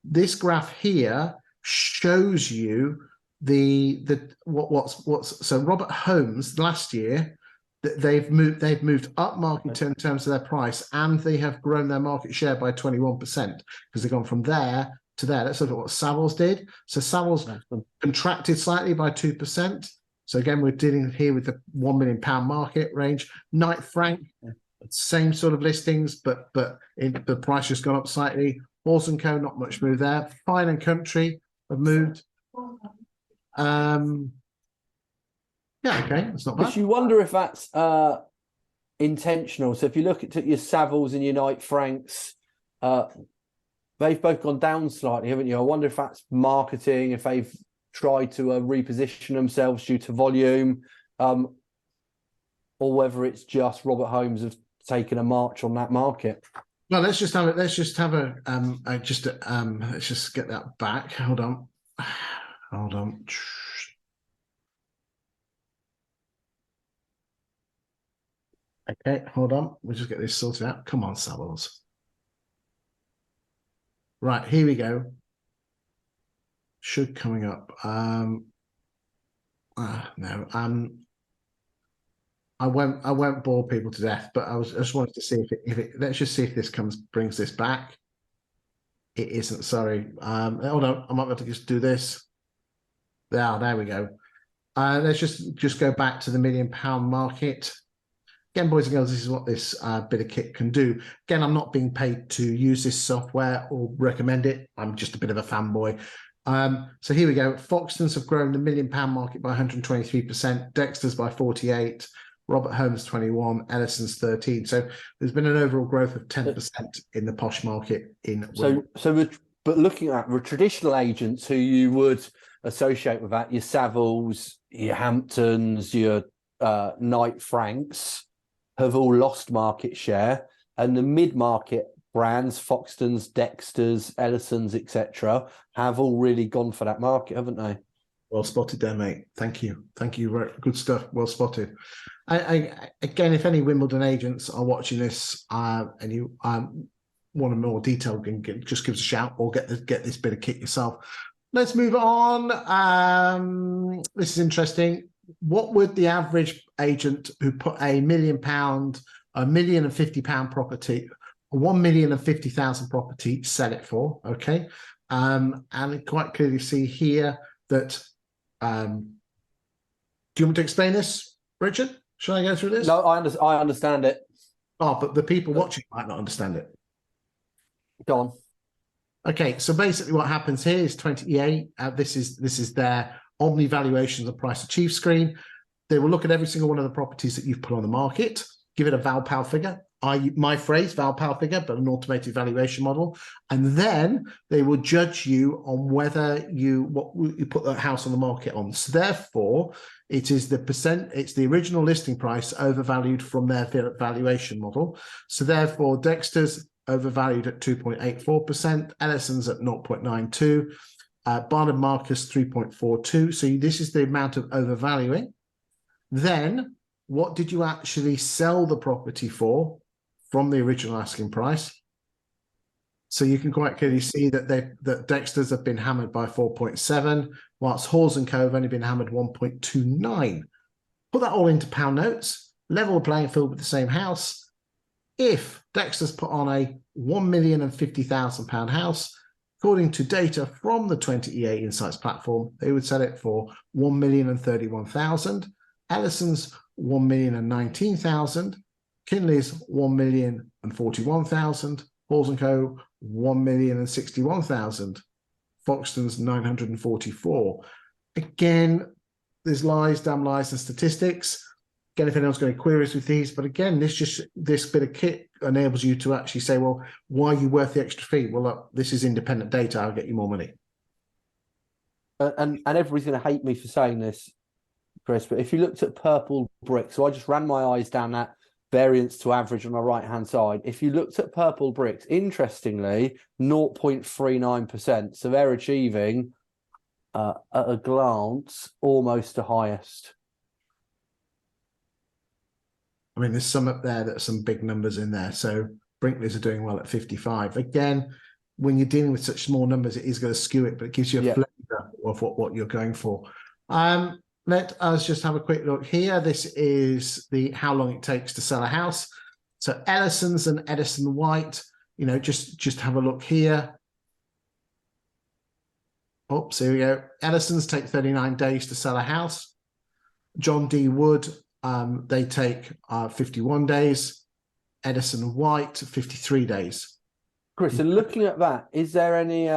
this graph here shows you what's so Robert Holmes last year, they've moved up market in terms of their price, and they have grown their market share by 21% because they've gone from there to there. Let's look at what Savills did. So Savills contracted slightly by 2%. So again, we're dealing here with the £1 million market range. Knight Frank, same sort of listings, but the price has gone up slightly. Hawes & Co, not much move there. Fine and Country have moved. Yeah, okay, that's not bad. But you wonder if that's intentional. So if you look at your Savills and your Knight Franks, they've both gone down slightly, haven't you? I wonder if that's marketing, if they've tried to reposition themselves due to volume, or whether it's just Robert Holmes have taken a march on that market. Well, let's just get that back. Hold on. Okay, hold on. We'll just get this sorted out. Come on, Savills. Right, here we go. Should coming up. No. I won't bore people to death, but I just wanted to see if it let's just see if this brings this back. It isn't, sorry. Hold on, I might have to just do this. There we go. Let's just go back to the £1 million market. Again, boys and girls, this is what this bit of kit can do. Again, I'm not being paid to use this software or recommend it. I'm just a bit of a fanboy. So here we go. Foxtons have grown the £1 million market by 123%, Dexter's by 48%, Robert Holmes 21%, Ellison's 13%. So there's been an overall growth of 10% in the posh market in Wimbledon. But looking at the traditional agents who you would associate with that, your Savills, your Hamptons, your Knight Franks, have all lost market share, and the mid-market brands, Foxtons, Dexters, Ellisons, etc., have all really gone for that market, haven't they? Well spotted there, mate. Thank you. Thank you. Good stuff. Well spotted. Again, if any Wimbledon agents are watching this and you want a more detail, just give us a shout or get this bit of kit yourself. Let's move on. This is interesting. What would the average agent who put £1 million, £1,050,000 property, £1,050,000 property sell it for? Okay. And quite clearly see here that do you want to explain this, Richard? Shall I go through this? No, I understand it. Oh, but the people watching might not understand it. Go on. Okay, so basically what happens here is 28. This is their Omni valuations of price achieved screen. They will look at every single one of the properties that you've put on the market, give it a Val-Pal figure, my phrase, Val-Pal figure, but an automated valuation model. And then they will judge you on whether what you put the house on the market on. So therefore, it is it's the original listing price overvalued from their valuation model. So therefore, Dexter's overvalued at 2.84%, Ellison's at 0.92%, Barnard Marcus 3.42%. So this is the amount of overvaluing. Then what did you actually sell the property for from the original asking price? So you can quite clearly see that Dexter's have been hammered by 4.7, whilst Hawes & Co have only been hammered 1.29. Put that all into pound notes, level the playing field with the same house. If Dexter's put on a £1,050,000 house, according to data from the 20EA Insights platform, they would sell it for £1,031,000. Ellison's £1,019,000. Kinley's £1,041,000. Hawes & Co. £1,061,000. Foxton's £944,000. Again, there's damn lies and statistics. Again, if anyone's got any queries with these, but again, this bit of kit enables you to actually say, well, why are you worth the extra fee? Well, look, this is independent data. I'll get you more money. And everybody's going to hate me for saying this, Chris, but if you looked at purple bricks, so I just ran my eyes down that variance to average on the right-hand side. If you looked at purple bricks, interestingly, 0.39%. So they're achieving, at a glance, almost the highest. I mean, there's some up there that are some big numbers in there. So Brinkley's are doing well at 55. Again, when you're dealing with such small numbers, it is going to skew it, but it gives you a flavour of what you're going for. Let us just have a quick look here. This is how long it takes to sell a house. So Ellison's and Edison White, just have a look here. Oops, here we go. Ellison's take 39 days to sell a house. John D. Wood, they take 51 days. Edison White, 53 days. Chris, and looking at that, is there any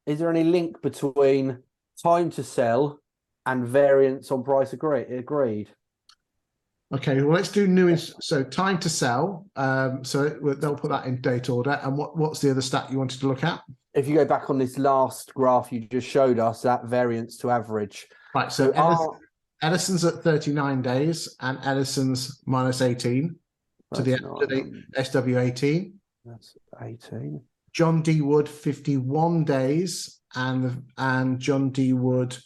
link between time to sell and variance on price agreed? Okay, well, let's do new. So time to sell. So they'll put that in date order. And what's the other stat you wanted to look at? If you go back on this last graph you just showed us, that variance to average. Right, so Edison's at 39 days and Edison's minus 18 to the SW18. That's 18. John D. Wood, 51 days, and John D. Wood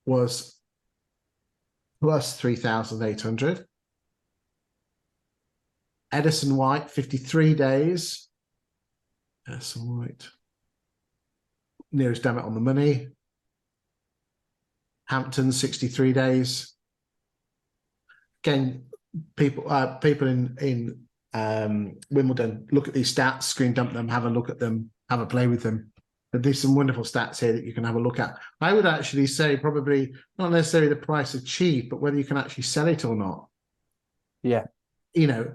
was plus 3,800. Edison White, 53 days. Edison White. Nearest damn it on the money. Hampton, 63 days. Again, people in Wimbledon look at these stats, screen dump them, have a look at them, have a play with them. But there's some wonderful stats here that you can have a look at. I would actually say probably not necessarily the price achieved, but whether you can actually sell it or not. Yeah. Just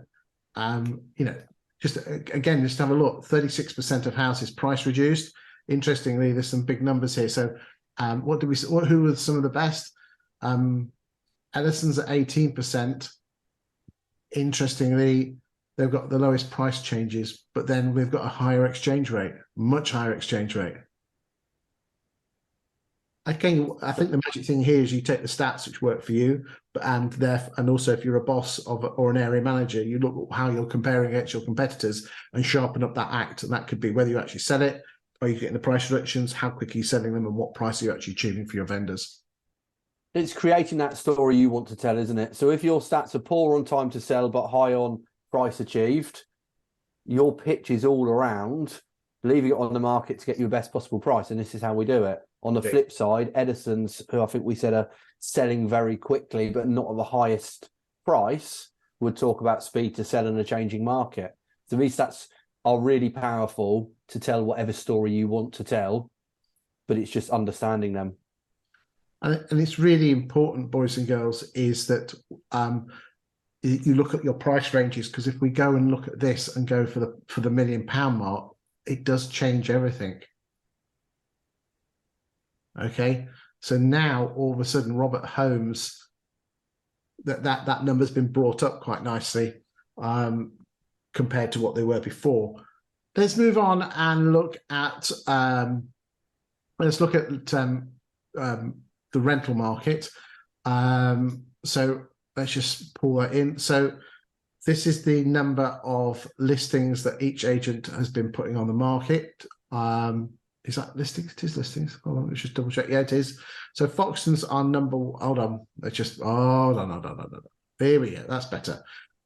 have a look. 36% of houses price reduced. Interestingly, there's some big numbers here. So who were some of the best? Edison's at 18%. Interestingly, they've got the lowest price changes, but then we've got a higher exchange rate, much higher exchange rate. Again, I think the magic thing here is you take the stats which work for you, and also if you're a boss or an area manager, you look at how you're comparing against your competitors and sharpen up that act. And that could be whether you actually sell it, are you getting the price reductions, how quick are you selling them, and what price are you actually achieving for your vendors. It's creating that story you want to tell, isn't it? So if your stats are poor on time to sell but high on price achieved, your pitch is all around leaving it on the market to get you the best possible price. And this is how we do it. On the flip side, Edison's, who I think we said are selling very quickly but not at the highest price, would talk about speed to sell in a changing market. So these stats are really powerful to tell whatever story you want to tell, but it's just understanding them. And it's really important, boys and girls, is that you look at your price ranges, because if we go and look at this and go for the £1 million mark, it does change everything. Okay, so now all of a sudden Robert Holmes, that number's been brought up quite nicely compared to what they were before. Let's move on and look at the rental market. So let's just pull that in. So this is the number of listings that each agent has been putting on the market. Is that listings? It is listings. Hold on, let's just double check. Yeah, it is. So Foxtons are number. Hold on. Let's just. Oh no. There we go. That's better.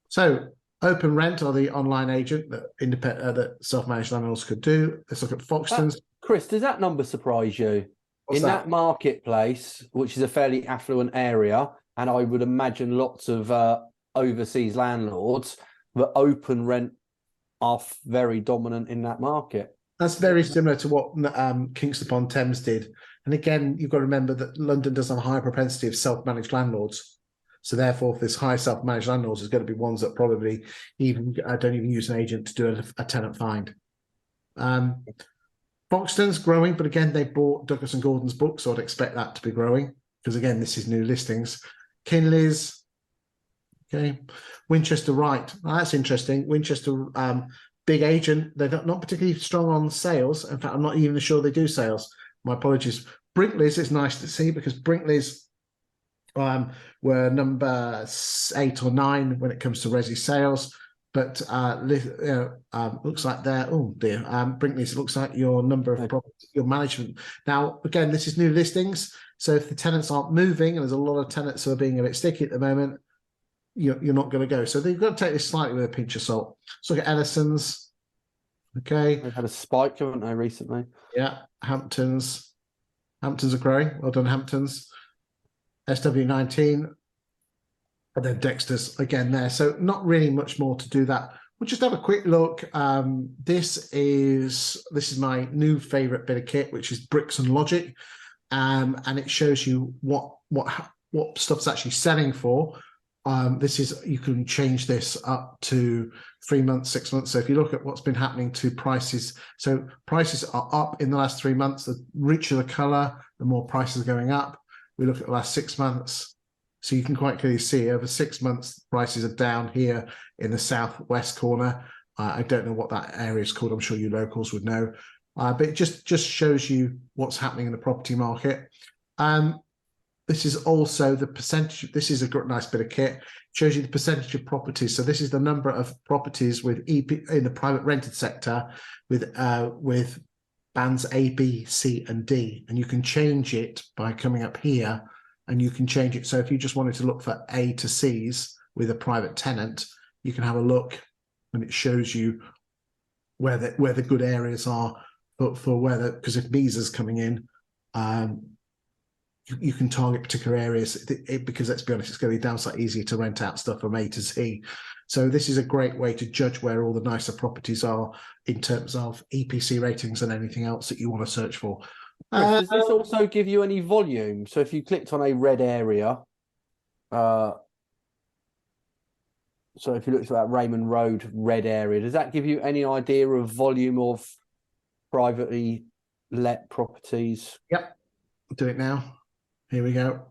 So Open Rent are the online agent that that self-managed landlords could do. Let's look at Foxtons. Chris, does that number surprise you? What's in that marketplace, which is a fairly affluent area, and I would imagine lots of overseas landlords, the Open Rent are very dominant in that market. That's very similar to what Kingston upon Thames did. And again, you've got to remember that London does have a higher propensity of self-managed landlords. So therefore, if there's high self-managed landlords, there's going to be ones that probably even don't even use an agent to do a tenant find. Foxton's growing, but again, they bought Douglas and Gordon's book, so I'd expect that to be growing because again, this is new listings. Kinley's, okay. Winchester Wright, well, that's interesting. Winchester, big agent. They're not particularly strong on sales. In fact, I'm not even sure they do sales. My apologies. Brinkley's is nice to see because Brinkley's were number 8 or 9 when it comes to resi sales. But looks like they're, oh dear, Brinkley's, it looks like your number of properties, your management. Now, again, this is new listings. So if the tenants aren't moving, and there's a lot of tenants who are being a bit sticky at the moment, you're not going to go. So they've got to take this slightly with a pinch of salt. Let's look at Ellison's. Okay. They've had a spike, haven't they, recently? Yeah. Hamptons. Hamptons are growing. Well done, Hamptons. SW19. And then Dexter's again there. So not really much more to do that. We'll just have a quick look. This is my new favorite bit of kit, which is Bricks and Logic. And it shows you what stuff's actually selling for. This is, you can change this up to 3 months, 6 months. So if you look at what's been happening to prices, so prices are up in the last 3 months. The richer the color, the more prices are going up. We look at the last 6 months. So you can quite clearly see over 6 months, prices are down here in the southwest corner. I don't know what that area is called. I'm sure you locals would know. But it just shows you what's happening in the property market. This is also the percentage. This is a nice bit of kit. It shows you the percentage of properties. So this is the number of properties with EP in the private rented sector with bands A, B, C, and D. And you can change it by coming up here. And you can change it. So if you just wanted to look for A to C's with a private tenant, you can have a look and it shows you where the good areas are for where because if B's is coming in, you can target particular areas because let's be honest, it's going to be downside easier to rent out stuff from A to Z. So this is a great way to judge where all the nicer properties are in terms of EPC ratings and anything else that you want to search for. Chris, does this also give you any volume? So if you clicked on a red area, so if you looked at that Raymond Road red area, does that give you any idea of volume of privately let properties? Yep, I'll do it now. Here we go.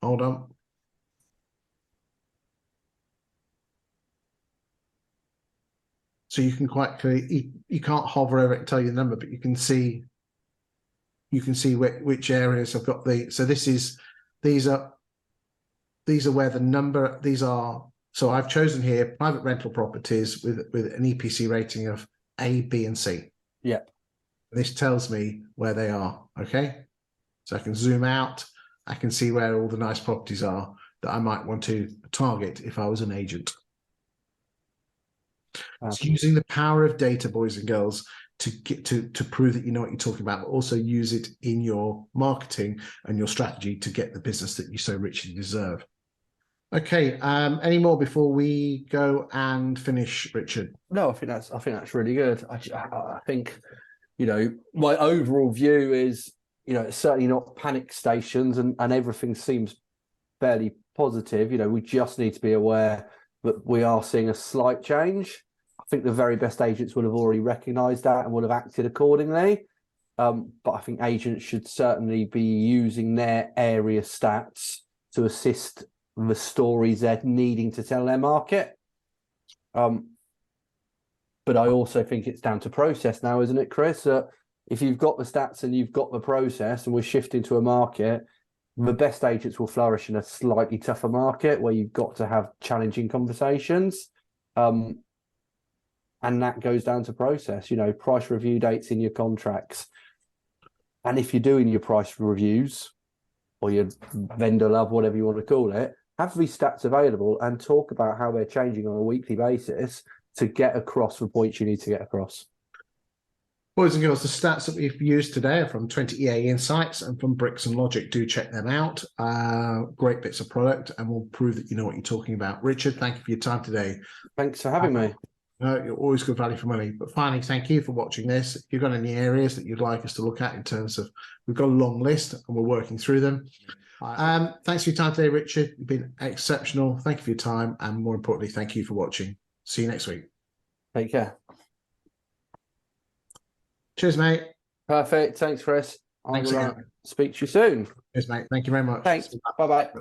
Hold on. So you can quite clearly, you can't hover over it and tell you the number, but you can see which areas have got the. So these are where the number. These are. So I've chosen here private rental properties with an EPC rating of A, B, and C. Yeah. This tells me where they are. Okay. So I can zoom out I can see where all the nice properties are that I might want to target if I was an agent. It's using the power of data, boys and girls, to get to prove that you know what you're talking about, but also use it in your marketing and your strategy to get the business that you so richly deserve. Okay, any more before we go and finish, Richard? No, I think that's really good. I think, you know, my overall view is, you know, it's certainly not panic stations, and everything seems fairly positive. You know, we just need to be aware that we are seeing a slight change. I think the very best agents would have already recognised that and would have acted accordingly. But I think agents should certainly be using their area stats to assist the stories they're needing to tell their market. But I also think it's down to process now, isn't it, Chris? If you've got the stats and you've got the process, and we're shifting to a market, the best agents will flourish in a slightly tougher market where you've got to have challenging conversations. And that goes down to process, you know, price review dates in your contracts. And if you're doing your price reviews or your vendor love, whatever you want to call it, have these stats available and talk about how they're changing on a weekly basis to get across the points you need to get across. Boys and girls, the stats that we've used today are from 20 EA Insights and from Bricks and Logic. Do check them out. Great bits of product, and will prove that you know what you're talking about. Richard, thank you for your time today. Thanks for having me. You're always good value for money. But finally, thank you for watching this. If you've got any areas that you'd like us to look at in terms of, we've got a long list and we're working through them. Thanks for your time today, Richard. You've been exceptional. Thank you for your time. And more importantly, thank you for watching. See you next week. Take care. Cheers, mate. Perfect. Thanks, Chris. Thanks I'll again. speak to you soon. Cheers, mate. Thank you very much. Thanks. Bye-bye.